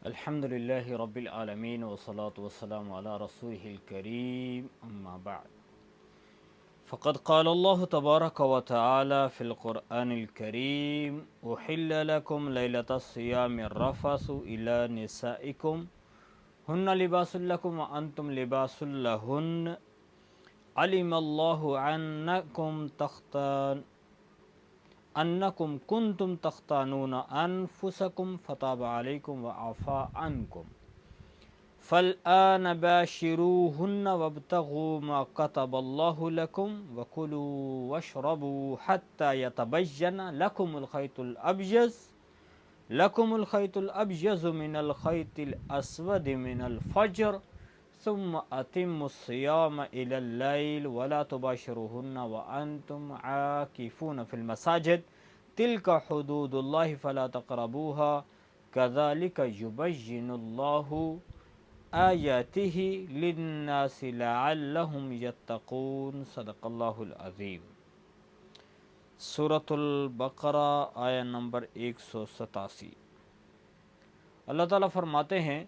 الحمد لله رب العالمين والصلاة والسلام على رسوله الكريم أما بعد فقد قال الله تبارك وتعالى في القرآن الكريم أحل لكم ليلة الصيام الرفث إلى نسائكم هن لباس لكم وأنتم لباس لهن علم الله أنكم كنتم تختانون أنفسكم فتاب عليكم وعفى عنكم فالآن باشروهن وابتغوا ما كتب الله لكم وكلوا واشربوا حتى يتبين لكم الأبيض من الخيط الأسود من الفجر ثم أتموا الصيام إلى الليل ولا تباشروهن وأنتم عاكفون في المساجد تلك حدود الله فلا تقربوها كذلك يبين الله آیاتہ للناس لعلہم یتقون صدق اللہ العظیم۔ سورۃ البقرہ آیہ نمبر 187۔ اللہ تعالیٰ فرماتے ہیں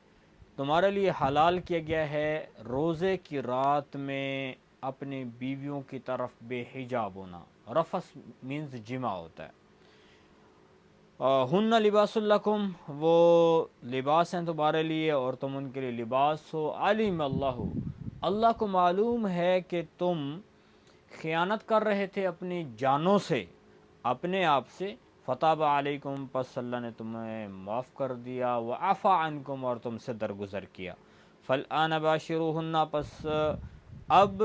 تمہارے لیے حلال کیا گیا ہے روزے کی رات میں اپنی بیویوں کی طرف بے حجاب ہونا۔ رفث مینز جمع ہوتا ہے۔ ہن لباس لکم، وہ لباس ہیں تمہارے لیے اور تم ان کے لیے لباس ہو۔ علم اللہ کو معلوم ہے کہ تم خیانت کر رہے تھے اپنی جانوں سے، اپنے آپ سے۔ فتاب علیکم، پس اللہ نے تمہیں معاف کر دیا۔ وعفا عنکم، اور تم سے درگزر کیا۔ فالآن باشروہن، پس اب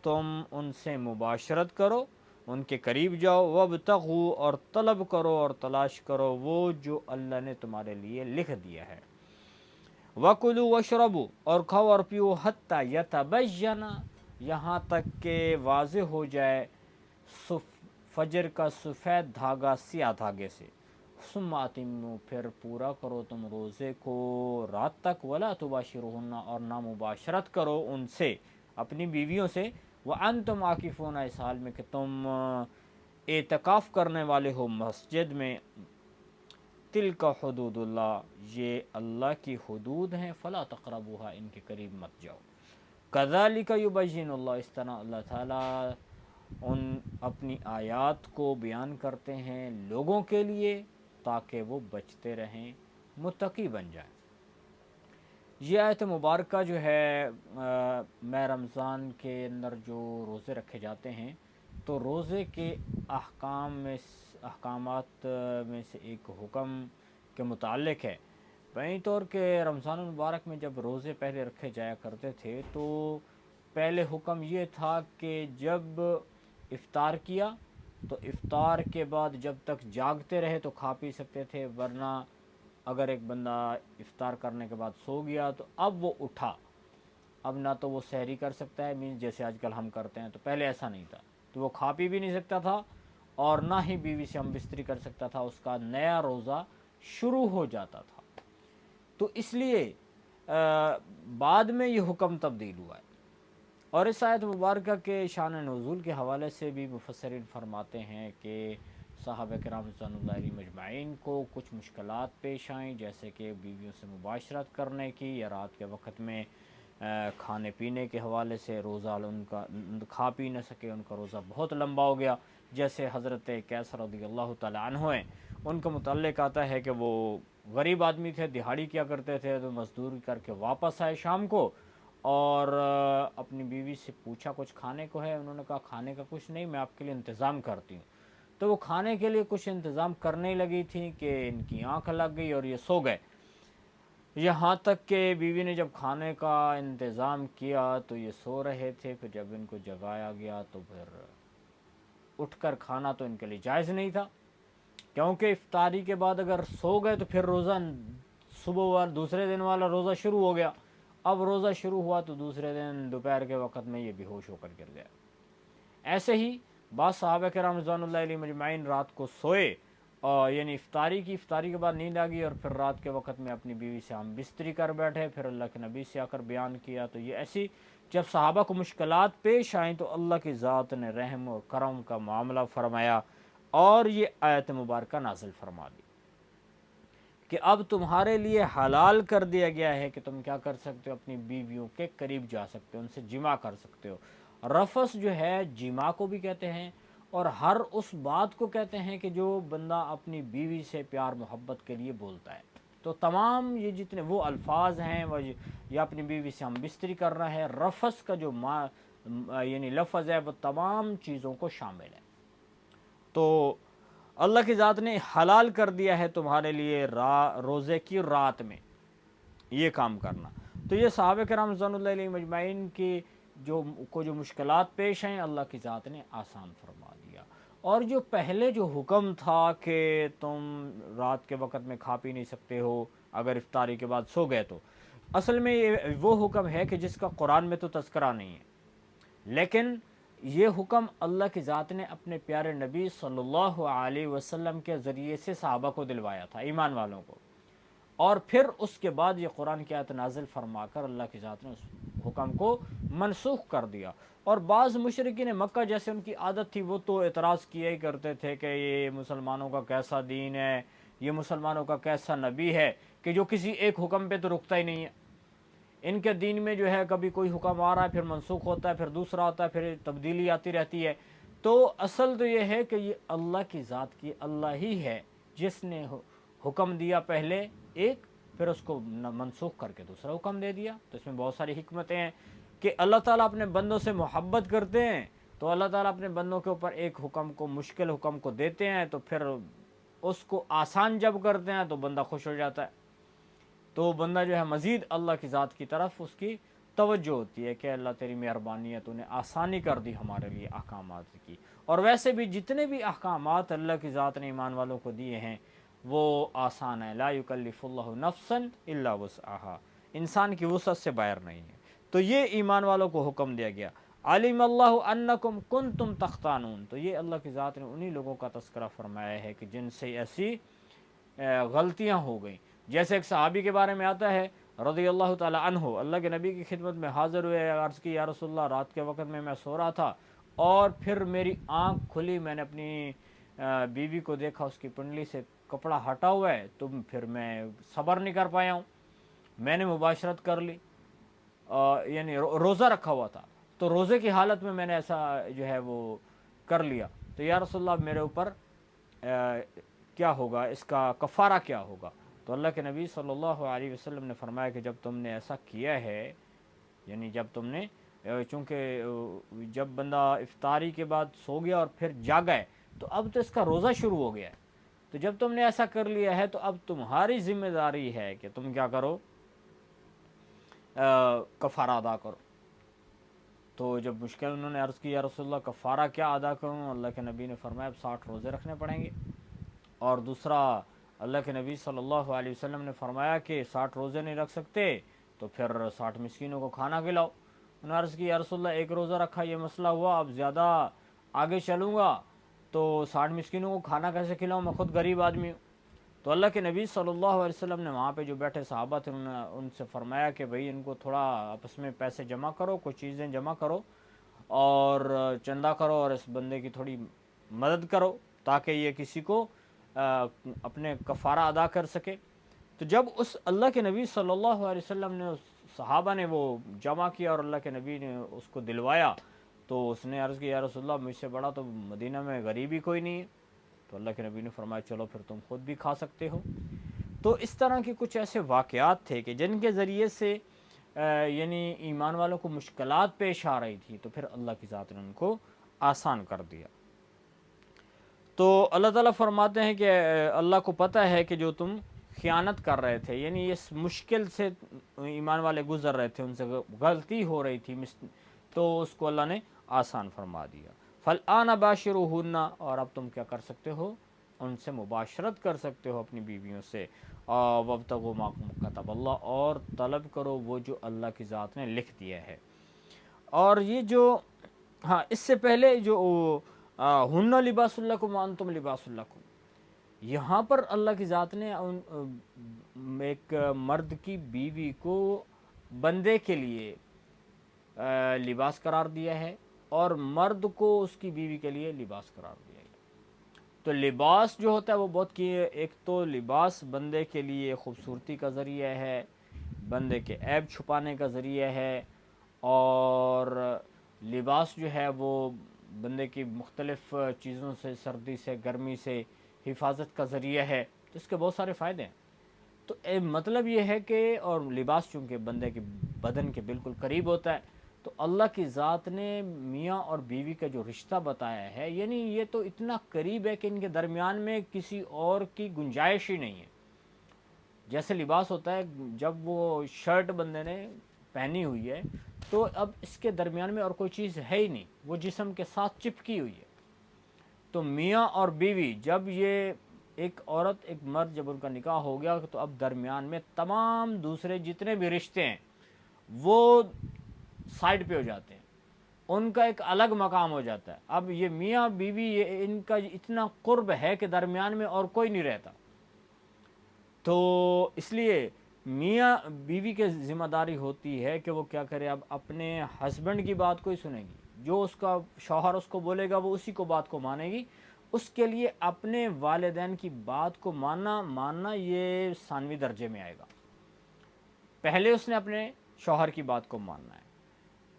تم ان سے مباشرت کرو، ان کے قریب جاؤ۔ وابتغوا، اور طلب کرو اور تلاش کرو وہ جو اللہ نے تمہارے لیے لکھ دیا ہے۔ وَكُلُوا وَاشْرَبُوا، اور کھاؤ اور پیو۔ حَتَّى يَتَبَيَّنَ، یہاں تک کہ واضح ہو جائے فجر کا سفید دھاگا سیاہ دھاگے سے۔ ثُمَّ أَتِمُّوا، پھر پورا کرو تم روزے کو رات تک۔ وَلَا تُبَاشِرُوهُنَّ، اور نہ مباشرت کرو ان سے، اپنی بیویوں سے۔ وَأَنْتُمْ عَاكِفُونَ، اس حال میں کہ تم اعتکاف کرنے والے ہو مسجد میں۔ تِلْکَ حدود اللہ، یہ اللہ کی حدود ہیں۔ فَلَا تَقْرَبُوهَا، ان کے قریب مت جاؤ۔ كَذَلِكَ يُبَيِّنُ اللَّهُ، اس طرح اللہ تعالیٰ ان اپنی آیات کو بیان کرتے ہیں لوگوں کے لیے تاکہ وہ بچتے رہیں، متقی بن جائیں۔ یہ آیت مبارکہ جو ہے ماہ رمضان کے اندر جو روزے رکھے جاتے ہیں تو روزے کے احکامات میں سے ایک حکم کے متعلق ہے۔ بین طور کہ رمضان المبارک میں جب روزے پہلے رکھے جایا کرتے تھے تو پہلے حکم یہ تھا کہ جب افطار کیا تو افطار کے بعد جب تک جاگتے رہے تو کھا پی سکتے تھے، ورنہ اگر ایک بندہ افطار کرنے کے بعد سو گیا تو اب وہ اٹھا، اب نہ تو وہ سحری کر سکتا ہے، مینس جیسے آج کل ہم کرتے ہیں، تو پہلے ایسا نہیں تھا، تو وہ کھا پی بھی نہیں سکتا تھا اور نہ ہی بیوی سے ہم بستری کر سکتا تھا، اس کا نیا روزہ شروع ہو جاتا تھا۔ تو اس لیے بعد میں یہ حکم تبدیل ہوا ہے۔ اور اس آیت مبارکہ کے شان نزول کے حوالے سے بھی مفسرین فرماتے ہیں کہ صحابہ کرام رضوان اللہ علیہم مجمعین کو کچھ مشکلات پیش آئیں، جیسے کہ بیویوں سے مباشرت کرنے کی یا رات کے وقت میں کھانے پینے کے حوالے سے روزہ ان کا کھا پی نہ سکے، ان کا روزہ بہت لمبا ہو گیا۔ جیسے حضرت قیس رضی اللہ تعالیٰ عنہ ہیں، ان کا متعلق آتا ہے کہ وہ غریب آدمی تھے، دہاڑی کیا کرتے تھے، تو مزدوری کر کے واپس آئے شام کو اور اپنی بیوی سے پوچھا کچھ کھانے کو ہے، انہوں نے کہا کھانے کا کچھ نہیں، میں آپ کے لیے انتظام کرتی ہوں۔ تو وہ کھانے کے لیے کچھ انتظام کرنے لگی تھیں کہ ان کی آنکھ لگ گئی اور یہ سو گئے۔ یہاں تک کہ بیوی نے جب کھانے کا انتظام کیا تو یہ سو رہے تھے، پھر جب ان کو جگایا گیا تو پھر اٹھ کر کھانا تو ان کے لیے جائز نہیں تھا، کیونکہ افطاری کے بعد اگر سو گئے تو پھر روزہ صبح والا دوسرے دن والا روزہ شروع ہو گیا۔ اب روزہ شروع ہوا تو دوسرے دن دوپہر کے وقت میں یہ بے ہوش ہو کر گر گیا۔ ایسے ہی بعض صحابہ کرام رضوان اللہ علیہ مجمعین رات کو سوئے، یعنی افطاری کے بعد نیند آ گئی اور پھر رات کے وقت میں اپنی بیوی سے ہم بستری کر بیٹھے، پھر اللہ کے نبی سے آ کر بیان کیا۔ تو یہ ایسی جب صحابہ کو مشکلات پیش آئیں تو اللہ کی ذات نے رحم اور کرم کا معاملہ فرمایا اور یہ آیت مبارکہ نازل فرما دی کہ اب تمہارے لیے حلال کر دیا گیا ہے کہ تم کیا کر سکتے ہو، اپنی بیویوں کے قریب جا سکتے ہو، ان سے جمع کر سکتے ہو۔ رفث جو ہے جمع کو بھی کہتے ہیں، اور ہر اس بات کو کہتے ہیں کہ جو بندہ اپنی بیوی سے پیار محبت کے لیے بولتا ہے۔ تو تمام یہ جتنے وہ الفاظ ہیں یا اپنی بیوی سے ہم بستری کر رہے ہیں، رفث کا جو یعنی لفظ ہے وہ تمام چیزوں کو شامل ہے۔ تو اللہ کی ذات نے حلال کر دیا ہے تمہارے لیے روزے کی رات میں یہ کام کرنا۔ تو یہ صحابہ کرام رضوان اللہ علیہ مجمعین کی جو مشکلات پیش ہیں، اللہ کی ذات نے آسان فرما دیا۔ اور جو پہلے جو حکم تھا کہ تم رات کے وقت میں کھا پی نہیں سکتے ہو اگر افطاری کے بعد سو گئے، تو اصل میں یہ وہ حکم ہے کہ جس کا قرآن میں تو تذکرہ نہیں ہے، لیکن یہ حکم اللہ کی ذات نے اپنے پیارے نبی صلی اللہ علیہ وسلم کے ذریعے سے صحابہ کو دلوایا تھا، ایمان والوں کو، اور پھر اس کے بعد یہ قرآن کی آیت نازل فرما کر اللہ کی ذات نے اس حکم کو منسوخ کر دیا۔ اور بعض مشرکین مکہ جیسے ان کی عادت تھی، وہ تو اعتراض کیا ہی کرتے تھے کہ یہ مسلمانوں کا کیسا دین ہے، یہ مسلمانوں کا کیسا نبی ہے کہ جو کسی ایک حکم پہ تو رکتا ہی نہیں ہے۔ ان کے دین میں جو ہے کبھی کوئی حکم آ رہا ہے، پھر منسوخ ہوتا ہے، پھر دوسرا ہوتا ہے، پھر تبدیلی آتی رہتی ہے۔ تو اصل تو یہ ہے کہ یہ اللہ کی ذات کی اللہ ہی ہے جس نے حکم دیا پہلے ایک، پھر اس کو منسوخ کر کے دوسرا حکم دے دیا۔ تو اس میں بہت ساری حکمتیں ہیں کہ اللہ تعالیٰ اپنے بندوں سے محبت کرتے ہیں، تو اللہ تعالیٰ اپنے بندوں کے اوپر ایک حکم کو، مشکل حکم کو دیتے ہیں، تو پھر اس کو آسان جب کرتے ہیں تو بندہ خوش ہو جاتا ہے، تو بندہ جو ہے مزید اللہ کی ذات کی طرف اس کی توجہ ہوتی ہے کہ اللہ تیری مہربانی ہے، تو نے آسانی کر دی ہمارے لیے احکامات کی۔ اور ویسے بھی جتنے بھی احکامات اللہ کی ذات نے ایمان والوں کو دیے ہیں وہ آسان ہے، لا یکلف اللہ نفسا الا وسعها، انسان کی وسعت سے باہر نہیں ہے۔ تو یہ ایمان والوں کو حکم دیا گیا۔ علم اللہ انکم کنتم تختانون، تو یہ اللہ کی ذات نے انہی لوگوں کا تذکرہ فرمایا ہے کہ جن سے ایسی غلطیاں ہو گئیں۔ جیسے ایک صحابی کے بارے میں آتا ہے رضی اللہ تعالی عنہ، اللہ کے نبی کی خدمت میں حاضر ہوئے، عرض کی یا رسول اللہ، رات کے وقت میں سو رہا تھا اور پھر میری آنکھ کھلی، میں نے اپنی بیوی کو دیکھا اس کی پنڈلی سے کپڑا ہٹا ہوا ہے، تو پھر میں صبر نہیں کر پایا ہوں، میں نے مباشرت کر لی، یعنی روزہ رکھا ہوا تھا، تو روزے کی حالت میں نے ایسا جو ہے وہ کر لیا، تو یا رسول اللہ میرے اوپر کیا ہوگا، اس کا کفارہ کیا ہوگا؟ تو اللہ کے نبی صلی اللہ علیہ وسلم نے فرمایا کہ جب تم نے ایسا کیا ہے، یعنی جب تم نے، چونکہ جب بندہ افطاری کے بعد سو گیا اور پھر جاگا ہے تو اب تو اس کا روزہ شروع ہو گیا ہے، تو جب تم نے ایسا کر لیا ہے تو اب تمہاری ذمہ داری ہے کہ تم کیا کرو، کفارہ ادا کرو۔ تو جب مشکل انہوں نے عرض کی یا رسول اللہ کفارہ کیا ادا کروں، اللہ کے نبی نے فرمایا اب 60 روزے رکھنے پڑیں گے۔ اور دوسرا اللہ کے نبی صلی اللہ علیہ وسلم نے فرمایا کہ 60 روزے نہیں رکھ سکتے تو پھر 60 مسکینوں کو کھانا کھلاؤ۔ انہوں نے عرض کی یا رسول اللہ ایک روزہ رکھا یہ مسئلہ ہوا، اب زیادہ آگے چلوں گا تو 60 مسکینوں کو کھانا کیسے کھلاؤں، میں خود غریب آدمی ہوں۔ تو اللہ کے نبی صلی اللہ علیہ وسلم نے وہاں پہ جو بیٹھے صحابہ تھے ان سے فرمایا کہ بھئی ان کو تھوڑا آپس میں پیسے جمع کرو، کچھ چیزیں جمع کرو اور چندہ کرو اور اس بندے کی تھوڑی مدد کرو تاکہ یہ کسی کو اپنے کفارہ ادا کر سکے۔ تو جب اس اللہ کے نبی صلی اللہ علیہ وسلم نے، صحابہ نے وہ جمع کیا اور اللہ کے نبی نے اس کو دلوایا، تو اس نے عرض کیا یا رسول اللہ مجھ سے بڑا تو مدینہ میں غریب ہی کوئی نہیں ہے، تو اللہ کے نبی نے فرمایا چلو پھر تم خود بھی کھا سکتے ہو۔ تو اس طرح کے کچھ ایسے واقعات تھے کہ جن کے ذریعے سے یعنی ایمان والوں کو مشکلات پیش آ رہی تھی، تو پھر اللہ کی ذات نے ان کو آسان کر دیا۔ تو اللہ تعالیٰ فرماتے ہیں کہ اللہ کو پتہ ہے کہ جو تم خیانت کر رہے تھے، یعنی اس مشکل سے ایمان والے گزر رہے تھے، ان سے غلطی ہو رہی تھی، تو اس کو اللہ نے آسان فرما دیا۔ فَالْآنَ بَاشِرُوهُنَّ، اور اب تم کیا کر سکتے ہو، ان سے مباشرت کر سکتے ہو اپنی بیویوں سے، وَابْتَغُوا مَا كَتَبَ اللَّهُ، اور طلب کرو وہ جو اللہ کی ذات نے لکھ دیا ہے۔ اور یہ جو اس سے پہلے جو ہن لباس لکم وانتم لباس لکم، یہاں پر اللہ کی ذات نے ایک مرد کی بیوی کو بندے کے لیے لباس قرار دیا ہے اور مرد کو اس کی بیوی کے لیے لباس قرار دیا گیا۔ تو لباس جو ہوتا ہے وہ بہت کی، ایک تو لباس بندے کے لیے خوبصورتی کا ذریعہ ہے، بندے کے عیب چھپانے کا ذریعہ ہے، اور لباس جو ہے وہ بندے کی مختلف چیزوں سے، سردی سے، گرمی سے حفاظت کا ذریعہ ہے، تو اس کے بہت سارے فائدے ہیں۔ تو مطلب یہ ہے کہ، اور لباس چونکہ بندے کے بدن کے بالکل قریب ہوتا ہے، تو اللہ کی ذات نے میاں اور بیوی کا جو رشتہ بتایا ہے، یعنی یہ تو اتنا قریب ہے کہ ان کے درمیان میں کسی اور کی گنجائش ہی نہیں ہے۔ جیسے لباس ہوتا ہے، جب وہ شرٹ بندے نے پہنی ہوئی ہے تو اب اس کے درمیان میں اور کوئی چیز ہے ہی نہیں، وہ جسم کے ساتھ چپکی ہوئی ہے۔ تو میاں اور بیوی، جب یہ ایک عورت ایک مرد، جب ان کا نکاح ہو گیا تو اب درمیان میں تمام دوسرے جتنے بھی رشتے ہیں وہ سائڈ پہ ہو جاتے ہیں، ان کا ایک الگ مقام ہو جاتا ہے۔ اب یہ میاں بیوی، یہ ان کا اتنا قرب ہے کہ درمیان میں اور کوئی نہیں رہتا۔ تو اس لیے میاں بیوی کے ذمہ داری ہوتی ہے کہ وہ کیا کرے، اب اپنے ہسبینڈ کی بات کو ہی سنے گی، جو اس کا شوہر اس کو بولے گا وہ اسی کو بات کو مانے گی۔ اس کے لیے اپنے والدین کی بات کو ماننا یہ ثانوی درجے میں آئے گا، پہلے اس نے اپنے شوہر کی بات کو ماننا ہے۔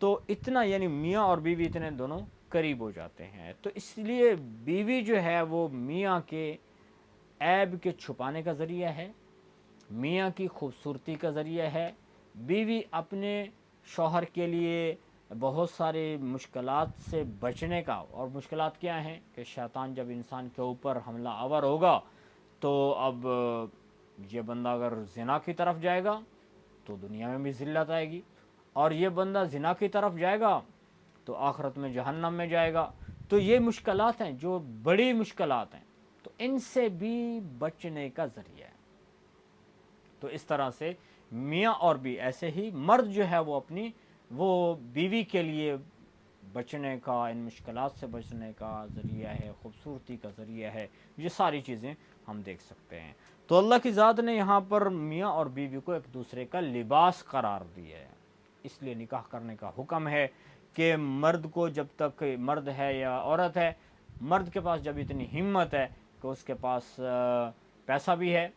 تو اتنا، یعنی میاں اور بیوی اتنے دونوں قریب ہو جاتے ہیں۔ تو اس لیے بیوی جو ہے وہ میاں کے عیب کے چھپانے کا ذریعہ ہے، میاں کی خوبصورتی کا ذریعہ ہے۔ بیوی اپنے شوہر کے لیے بہت ساری مشکلات سے بچنے کا، اور مشکلات کیا ہیں کہ شیطان جب انسان کے اوپر حملہ آور ہوگا تو اب یہ بندہ اگر زنا کی طرف جائے گا تو دنیا میں بھی ذلت آئے گی، اور یہ بندہ زنا کی طرف جائے گا تو آخرت میں جہنم میں جائے گا۔ تو یہ مشکلات ہیں، جو بڑی مشکلات ہیں، تو ان سے بھی بچنے کا ذریعہ ہے۔ تو اس طرح سے میاں اور بھی ایسے ہی مرد جو ہے وہ اپنی، وہ بیوی کے لیے بچنے کا، ان مشکلات سے بچنے کا ذریعہ ہے، خوبصورتی کا ذریعہ ہے۔ یہ ساری چیزیں ہم دیکھ سکتے ہیں۔ تو اللہ کی ذات نے یہاں پر میاں اور بیوی کو ایک دوسرے کا لباس قرار دیا ہے، اس لیے نکاح کرنے کا حکم ہے کہ مرد کو، جب تک مرد ہے یا عورت ہے، مرد کے پاس جب اتنی ہمت ہے کہ اس کے پاس پیسہ بھی ہے،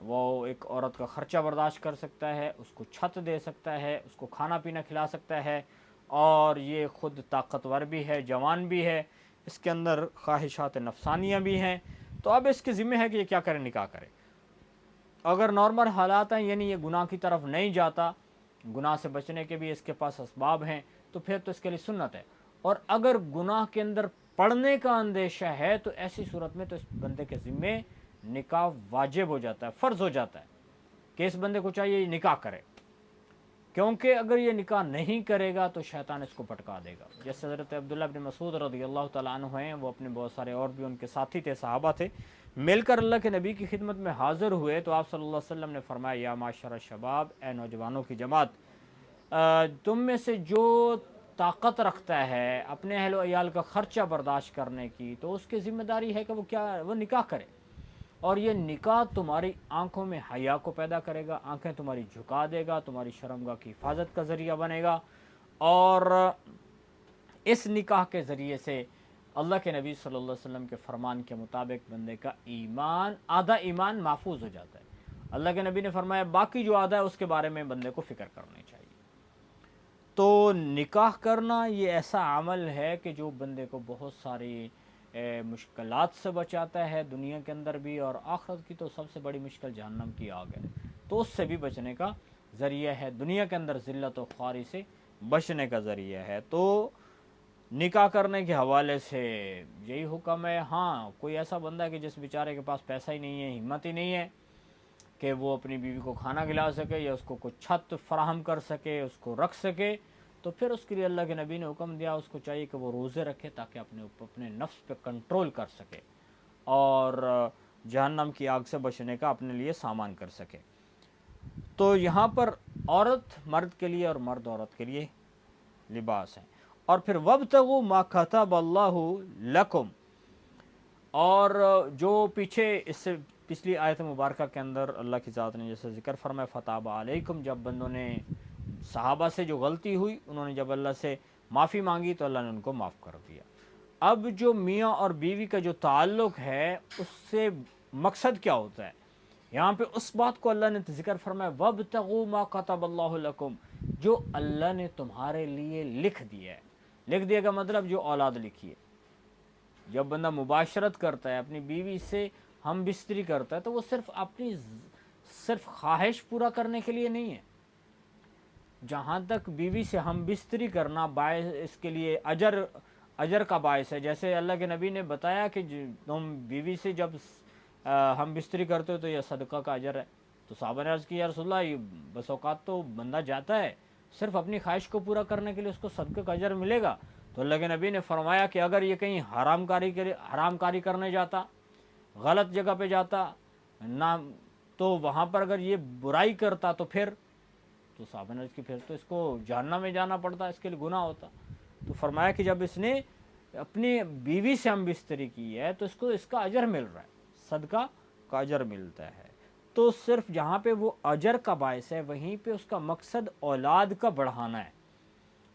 وہ ایک عورت کا خرچہ برداشت کر سکتا ہے، اس کو چھت دے سکتا ہے، اس کو کھانا پینا کھلا سکتا ہے، اور یہ خود طاقتور بھی ہے، جوان بھی ہے، اس کے اندر خواہشات نفسانیہ بھی ہیں، تو اب اس کے ذمہ ہے کہ یہ کیا کرے، نکاح کرے۔ اگر نارمل حالات ہیں، یعنی یہ گناہ کی طرف نہیں جاتا، گناہ سے بچنے کے بھی اس کے پاس اسباب ہیں، تو پھر تو اس کے لیے سنت ہے۔ اور اگر گناہ کے اندر پڑنے کا اندیشہ ہے تو ایسی صورت میں تو اس بندے کے ذمہ نکاح واجب ہو جاتا ہے، فرض ہو جاتا ہے کہ اس بندے کو چاہیے یہ نکاح کرے، کیونکہ اگر یہ نکاح نہیں کرے گا تو شیطان اس کو پٹکا دے گا۔ جیسے حضرت عبداللہ بن مسعود رضی اللہ تعالیٰ عنہ ہیں، وہ اپنے بہت سارے اور بھی ان کے ساتھی تھے، صحابہ تھے، مل کر اللہ کے نبی کی خدمت میں حاضر ہوئے، تو آپ صلی اللہ علیہ وسلم نے فرمایا، یا معاشر الشباب، اے نوجوانوں کی جماعت، تم میں سے جو طاقت رکھتا ہے اپنے اہل و عیال کا خرچہ برداشت کرنے کی، تو اس کی ذمہ داری ہے کہ وہ نکاح کرے، اور یہ نکاح تمہاری آنکھوں میں حیا کو پیدا کرے گا، آنکھیں تمہاری جھکا دے گا، تمہاری شرمگاہ کی حفاظت کا ذریعہ بنے گا، اور اس نکاح کے ذریعے سے اللہ کے نبی صلی اللہ علیہ وسلم کے فرمان کے مطابق بندے کا ایمان، آدھا ایمان محفوظ ہو جاتا ہے۔ اللہ کے نبی نے فرمایا باقی جو آدھا ہے اس کے بارے میں بندے کو فکر کرنی چاہیے۔ تو نکاح کرنا یہ ایسا عمل ہے کہ جو بندے کو بہت ساری مشکلات سے بچاتا ہے، دنیا کے اندر بھی، اور آخرت کی تو سب سے بڑی مشکل جہنم کی آگ ہے، تو اس سے بھی بچنے کا ذریعہ ہے، دنیا کے اندر ذلت و خواری سے بچنے کا ذریعہ ہے۔ تو نکاح کرنے کے حوالے سے یہی حکم ہے۔ ہاں، کوئی ایسا بندہ ہے کہ جس بیچارے کے پاس پیسہ ہی نہیں ہے، ہمت ہی نہیں ہے کہ وہ اپنی بیوی کو کھانا کھلا سکے، یا اس کو کچھ چھت فراہم کر سکے، اس کو رکھ سکے، تو پھر اس کے لیے اللہ کے نبی نے حکم دیا، اس کو چاہیے کہ وہ روزے رکھے تاکہ اپنے نفس پہ کنٹرول کر سکے، اور جہنم کی آگ سے بچنے کا اپنے لیے سامان کر سکے۔ تو یہاں پر عورت مرد کے لیے اور مرد عورت کے لیے لباس ہیں۔ اور پھر وَابْتَغُوا مَا كَتَبَ اللَّهُ لَكُمْ، اور جو پیچھے اس سے پچھلی آیت مبارکہ کے اندر اللہ کی ذات نے جیسے ذکر فرمایا فَتَابَ عَلَيْكُمْ، جب بندوں نے، صحابہ سے جو غلطی ہوئی، انہوں نے جب اللہ سے معافی مانگی تو اللہ نے ان کو معاف کر دیا۔ اب جو میاں اور بیوی کا جو تعلق ہے اس سے مقصد کیا ہوتا ہے؟ یہاں پہ اس بات کو اللہ نے ذکر فرمایا وَابْتَغُوا مَا كَتَبَ اللَّهُ لَكُمْ، جو اللہ نے تمہارے لیے لکھ دیا ہے۔ لکھ دیا کا مطلب جو اولاد لکھی ہے۔ جب بندہ مباشرت کرتا ہے اپنی بیوی سے، ہم بستری کرتا ہے، تو وہ صرف خواہش پورا کرنے کے لیے نہیں ہے۔ جہاں تک بیوی سے ہم بستری کرنا باعث اس کے لیے اجر کا باعث ہے، جیسے اللہ کے نبی نے بتایا کہ تم بیوی سے جب ہم بستری کرتے ہو تو یہ صدقہ کا اجر ہے۔ تو صحابہ نے عرض کی یا رسول اللہ، یہ بس اوقات تو بندہ جاتا ہے صرف اپنی خواہش کو پورا کرنے کے لیے، اس کو صدقہ کا اجر ملے گا؟ تو اللہ کے نبی نے فرمایا کہ اگر یہ کہیں حرام کاری کرنے جاتا، غلط جگہ پہ جاتا نہ، تو وہاں پر اگر یہ برائی کرتا تو صحابہ نے عرض کی پھر تو اس کو جہنم میں جانا پڑتا، اس کے لیے گناہ ہوتا۔ تو فرمایا کہ جب اس نے اپنی بیوی سے ہم بستری کی ہے تو اس کو اس کا اجر مل رہا ہے، صدقہ کا اجر ملتا ہے۔ تو صرف جہاں پہ وہ اجر کا باعث ہے وہیں پہ اس کا مقصد اولاد کا بڑھانا ہے۔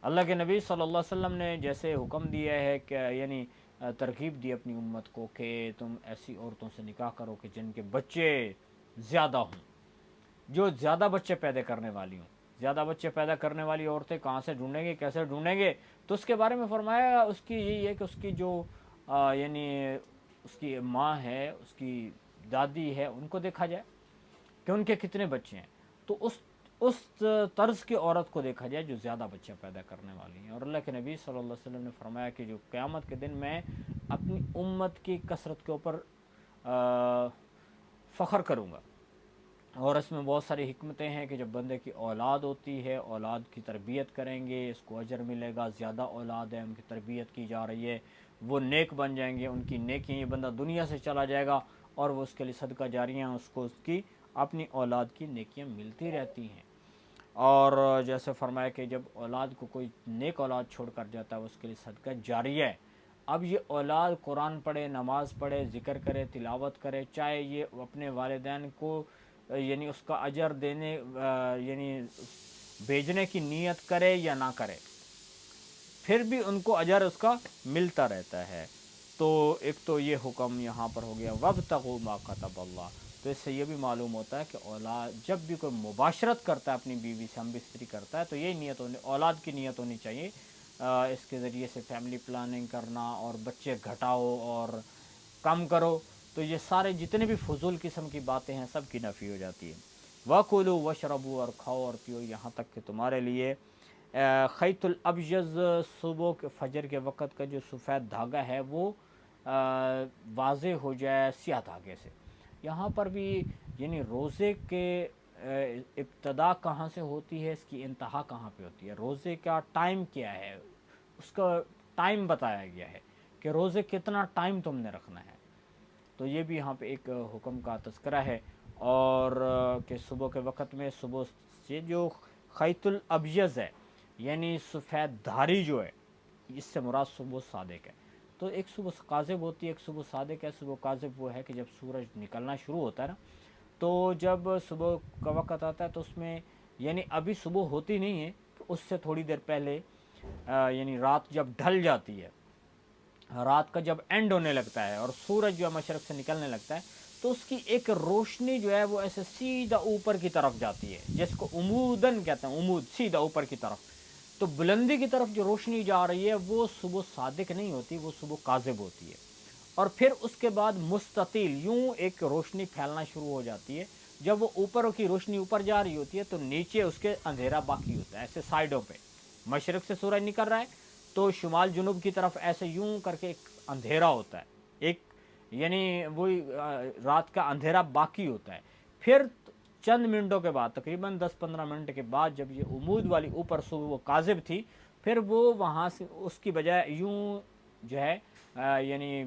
اللہ کے نبی صلی اللہ علیہ وسلم نے جیسے حکم دیا ہے کہ یعنی ترغیب دی اپنی امت کو کہ تم ایسی عورتوں سے نکاح کرو کہ جن کے بچے زیادہ ہوں، جو زیادہ بچے پیدا کرنے والی ہوں۔ زیادہ بچے پیدا کرنے والی عورتیں کہاں سے ڈھونڈیں گے، کیسے ڈھونڈیں گے؟ تو اس کے بارے میں فرمایا اس کی یہی ہے کہ اس کی جو یعنی اس کی ماں ہے، اس کی دادی ہے، ان کو دیکھا جائے کہ ان کے کتنے بچے ہیں، تو اس طرز کی عورت کو دیکھا جائے جو زیادہ بچے پیدا کرنے والی ہیں۔ اور اللہ کے نبی صلی اللہ علیہ وسلم نے فرمایا کہ جو قیامت کے دن میں اپنی امت کی کثرت کے اوپر فخر کروں گا، اور اس میں بہت ساری حکمتیں ہیں کہ جب بندے کی اولاد ہوتی ہے، اولاد کی تربیت کریں گے، اس کو اجر ملے گا۔ زیادہ اولاد ہے، ان کی تربیت کی جا رہی ہے، وہ نیک بن جائیں گے، ان کی نیکیاں، یہ بندہ دنیا سے چلا جائے گا اور وہ اس کے لیے صدقہ جاریہ ہیں، اس کو اس کی اپنی اولاد کی نیکیاں ملتی رہتی ہیں۔ اور جیسے فرمایا کہ جب اولاد کو کوئی نیک اولاد چھوڑ کر جاتا ہے، اس کے لیے صدقہ جاریہ ہے۔ اب یہ اولاد قرآن پڑھے، نماز پڑھے، ذکر کرے، تلاوت کرے، چاہے یہ اپنے والدین کو یعنی اس کا اجر دینے یعنی بھیجنے کی نیت کرے یا نہ کرے، پھر بھی ان کو اجر اس کا ملتا رہتا ہے۔ تو ایک تو یہ حکم یہاں پر ہو گیا وَابْتَغُوا مَا كَتَبَ اللَّهُ۔ تو اس سے یہ بھی معلوم ہوتا ہے کہ اولاد جب بھی کوئی مباشرت کرتا ہے اپنی بیوی سے، ہم بستری کرتا ہے، تو یہی نیت اولاد کی نیت ہونی چاہیے۔ اس کے ذریعے سے فیملی پلاننگ کرنا اور بچے گھٹاؤ اور کم کرو، تو یہ سارے جتنے بھی فضول قسم کی باتیں ہیں سب کی نفی ہو جاتی ہے۔ وَكُلُوا وَاشْرَبُوا، اور کھاؤ اور پیو یہاں تک کہ تمہارے لیے خیط الابیض، صبح کے فجر کے وقت کا جو سفید دھاگا ہے وہ واضح ہو جائے سیاہ دھاگے سے۔ یہاں پر بھی یعنی روزے کے ابتدا کہاں سے ہوتی ہے، اس کی انتہا کہاں پہ ہوتی ہے، روزے کا ٹائم کیا ہے، اس کا ٹائم بتایا گیا ہے کہ روزے کتنا ٹائم تم نے رکھنا ہے۔ تو یہ بھی یہاں پہ ایک حکم کا تذکرہ ہے، اور کہ صبح کے وقت میں صبح سے جو خیط الابیض ہے یعنی سفید دھاری جو ہے، اس سے مراد صبح صادق ہے۔ تو ایک صبح کاذب ہوتی ہے، ایک صبح صادق ہے۔ صبح کاذب وہ ہے کہ جب سورج نکلنا شروع ہوتا ہے نا، تو جب صبح کا وقت آتا ہے تو اس میں یعنی ابھی صبح ہوتی نہیں ہے، کہ اس سے تھوڑی دیر پہلے یعنی رات جب ڈھل جاتی ہے، رات کا جب اینڈ ہونے لگتا ہے اور سورج جو ہے مشرق سے نکلنے لگتا ہے، تو اس کی ایک روشنی جو ہے وہ ایسے سیدھا اوپر کی طرف جاتی ہے، جس کو عموداً کہتے ہیں، عمود سیدھا اوپر کی طرف۔ تو بلندی کی طرف جو روشنی جا رہی ہے وہ صبح صادق نہیں ہوتی، وہ صبح کاذب ہوتی ہے۔ اور پھر اس کے بعد مستطیل یوں ایک روشنی پھیلنا شروع ہو جاتی ہے۔ جب وہ اوپر کی روشنی اوپر جا رہی ہوتی ہے تو نیچے اس کے اندھیرا باقی ہوتا ہے، ایسے سائڈوں پہ۔ مشرق سے سورج نکل رہا ہے تو شمال جنوب کی طرف ایسے یوں کر کے ایک اندھیرا ہوتا ہے، ایک یعنی وہی رات کا اندھیرا باقی ہوتا ہے۔ پھر چند منٹوں کے بعد، تقریباً 10-15 منٹ کے بعد، جب یہ عمود والی اوپر صبح وہ کاذب تھی، پھر وہ وہاں سے اس کی بجائے یوں جو ہے یعنی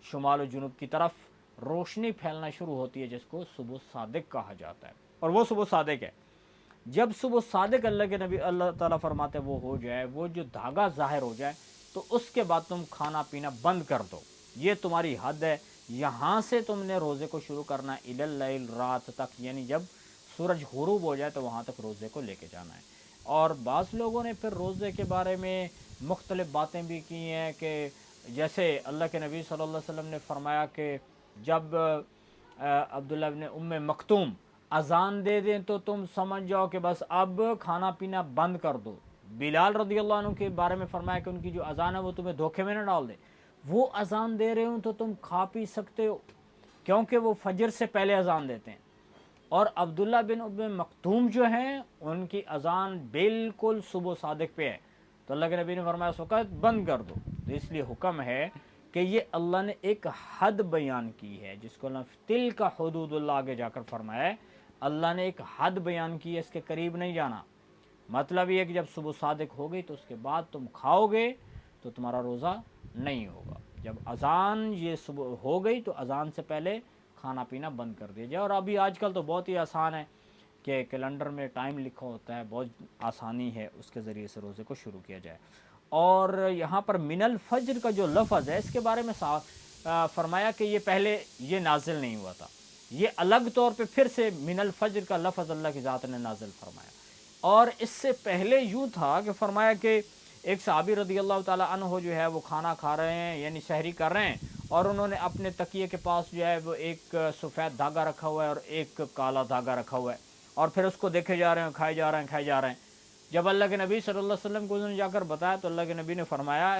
شمال و جنوب کی طرف روشنی پھیلنا شروع ہوتی ہے، جس کو صبح صادق کہا جاتا ہے، اور وہ صبح صادق ہے۔ جب صبح صادق اللہ کے نبی اللہ تعالیٰ فرماتے وہ ہو جائے، وہ جو دھاگا ظاہر ہو جائے، تو اس کے بعد تم کھانا پینا بند کر دو، یہ تمہاری حد ہے۔ یہاں سے تم نے روزے کو شروع کرنا ہے الی اللیل، رات تک، یعنی جب سورج غروب ہو جائے تو وہاں تک روزے کو لے کے جانا ہے۔ اور بعض لوگوں نے پھر روزے کے بارے میں مختلف باتیں بھی کی ہیں کہ جیسے اللہ کے نبی صلی اللہ علیہ وسلم نے فرمایا کہ جب عبداللہ ابن مکتوم اذان دے دیں تو تم سمجھ جاؤ کہ بس اب کھانا پینا بند کر دو۔ بلال رضی اللہ عنہ کے بارے میں فرمایا کہ ان کی جو اذان ہے وہ تمہیں دھوکے میں نہ ڈال دے، وہ اذان دے رہے ہوں تو تم کھا پی سکتے ہو، کیونکہ وہ فجر سے پہلے اذان دیتے ہیں۔ اور عبداللہ بن مکتوم جو ہیں ان کی اذان بالکل صبح صادق پہ ہے، تو اللہ کے نبی نے فرمایا اس وقت بند کر دو۔ تو اس لیے حکم ہے کہ یہ اللہ نے ایک حد بیان کی ہے، جس کو تل کا حدود اللہ آگے جا کر فرمایا ہے، اللہ نے ایک حد بیان کی ہے، اس کے قریب نہیں جانا۔ مطلب یہ کہ جب صبح صادق ہو گئی تو اس کے بعد تم کھاؤ گے تو تمہارا روزہ نہیں ہوگا۔ جب اذان یہ صبح ہو گئی تو اذان سے پہلے کھانا پینا بند کر دیا جائے۔ اور ابھی آج کل تو بہت ہی آسان ہے کہ کیلنڈر میں ٹائم لکھا ہوتا ہے، بہت آسانی ہے، اس کے ذریعے سے روزے کو شروع کیا جائے۔ اور یہاں پر من الفجر کا جو لفظ ہے اس کے بارے میں فرمایا کہ یہ پہلے یہ نازل نہیں ہوا تھا، یہ الگ طور پہ پھر سے من الفجر کا لفظ اللہ کی ذات نے نازل فرمایا۔ اور اس سے پہلے یوں تھا کہ فرمایا کہ ایک صحابی رضی اللہ تعالیٰ عنہ جو ہے وہ کھانا کھا رہے ہیں، یعنی سحری کر رہے ہیں، اور انہوں نے اپنے تکیے کے پاس جو ہے وہ ایک سفید دھاگا رکھا ہوا ہے اور ایک کالا دھاگا رکھا ہوا ہے، اور پھر اس کو دیکھے جا رہے ہیں، کھائے جا رہے ہیں۔ جب اللہ کے نبی صلی اللہ علیہ وسلم کو انہوں نے جا کر بتایا تو اللہ کے نبی نے فرمایا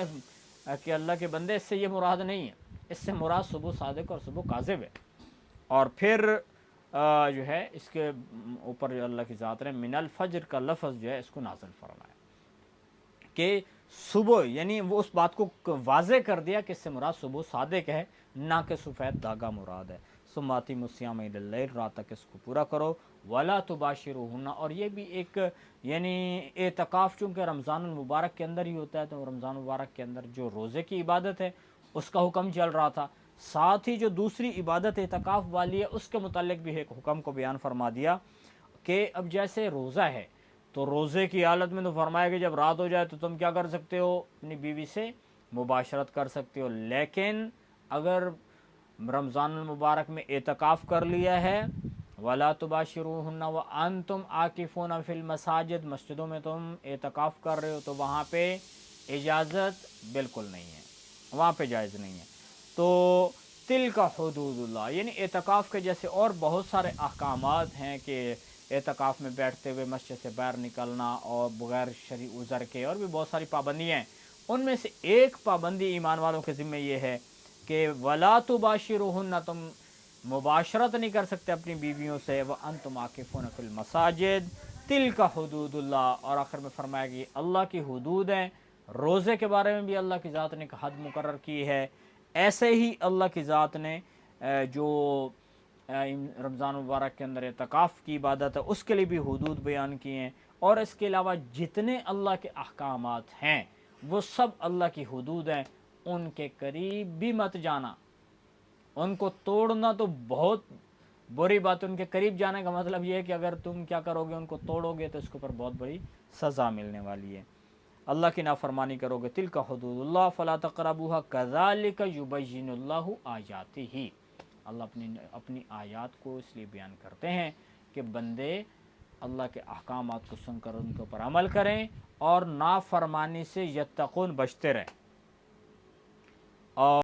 کہ اللہ کے بندے اس سے یہ مراد نہیں ہے، اس سے مراد صبح صادق اور صبح کاذب ہے۔ اور پھر جو ہے اس کے اوپر اللہ کی ذات نے من الفجر کا لفظ جو ہے اس کو نازل فرمایا کہ صبح، یعنی وہ اس بات کو واضح کر دیا کہ اس سے مراد صبح صادق ہے، نہ کہ سفید دھاگا مراد ہے۔ ثم اتموا الصیام الی اللیل، رات تک اس کو پورا کرو، ولا تباشروہن، اور یہ بھی ایک یعنی اعتکاف چونکہ رمضان المبارک کے اندر ہی ہوتا ہے، تو رمضان المبارک کے اندر جو روزے کی عبادت ہے اس کا حکم چل رہا تھا، ساتھ ہی جو دوسری عبادت اعتکاف والی ہے اس کے متعلق بھی ایک حکم کو بیان فرما دیا کہ اب جیسے روزہ ہے تو روزے کی حالت میں تو فرمایا کہ جب رات ہو جائے تو تم کیا کر سکتے ہو، اپنی بیوی سے مباشرت کر سکتے ہو، لیکن اگر رمضان المبارک میں اعتکاف کر لیا ہے، وَلَا تُبَاشِرُوهُنَّ وَأَنْتُمْ عَاكِفُونَ فِي الْمَسَاجِدِ، مسجدوں میں تم اعتکاف کر رہے ہو تو وہاں پہ اجازت بالکل نہیں ہے، وہاں پہ جائز نہیں ہے۔ تو تِلْکَ حدود اللہ، یعنی اعتکاف کے جیسے اور بہت سارے احکامات ہیں کہ اعتکاف میں بیٹھتے ہوئے مسجد سے باہر نکلنا اور بغیر شرعی عذر کے، اور بھی بہت ساری پابندیاں ہیں۔ ان میں سے ایک پابندی ایمان والوں کے ذمہ یہ ہے کہ وَلَا تُبَاشِرُوهُنَّ، تم مباشرت نہیں کر سکتے اپنی بیویوں سے، وَأَنْتُمْ عَاكِفُونَ فِي الْمَسَاجِدِ تِلْکَ حدود اللہ، اور آخر میں فرمایا کہ اللہ کی حدود ہیں۔ روزے کے بارے میں بھی اللہ کی ذات نے ایک حد مقرر کی ہے، ایسے ہی اللہ کی ذات نے جو رمضان مبارک کے اندر اعتکاف کی عبادت ہے اس کے لیے بھی حدود بیان کیے ہیں، اور اس کے علاوہ جتنے اللہ کے احکامات ہیں وہ سب اللہ کی حدود ہیں، ان کے قریب بھی مت جانا، ان کو توڑنا تو بہت بری بات ہے۔ ان کے قریب جانے کا مطلب یہ ہے کہ اگر تم کیا کرو گے، ان کو توڑو گے تو اس کے اوپر بہت بڑی سزا ملنے والی ہے، اللہ کی نافرمانی کرو گے۔ تلک حدود اللہ فلا تقربوها کذالک یبین اللہ آیاتہ، اللہ اپنی آیات کو اس لیے بیان کرتے ہیں کہ بندے اللہ کے احکامات کو سن کر ان کے اوپر عمل کریں اور نافرمانی سے یتقون، بچتے رہیں۔ اور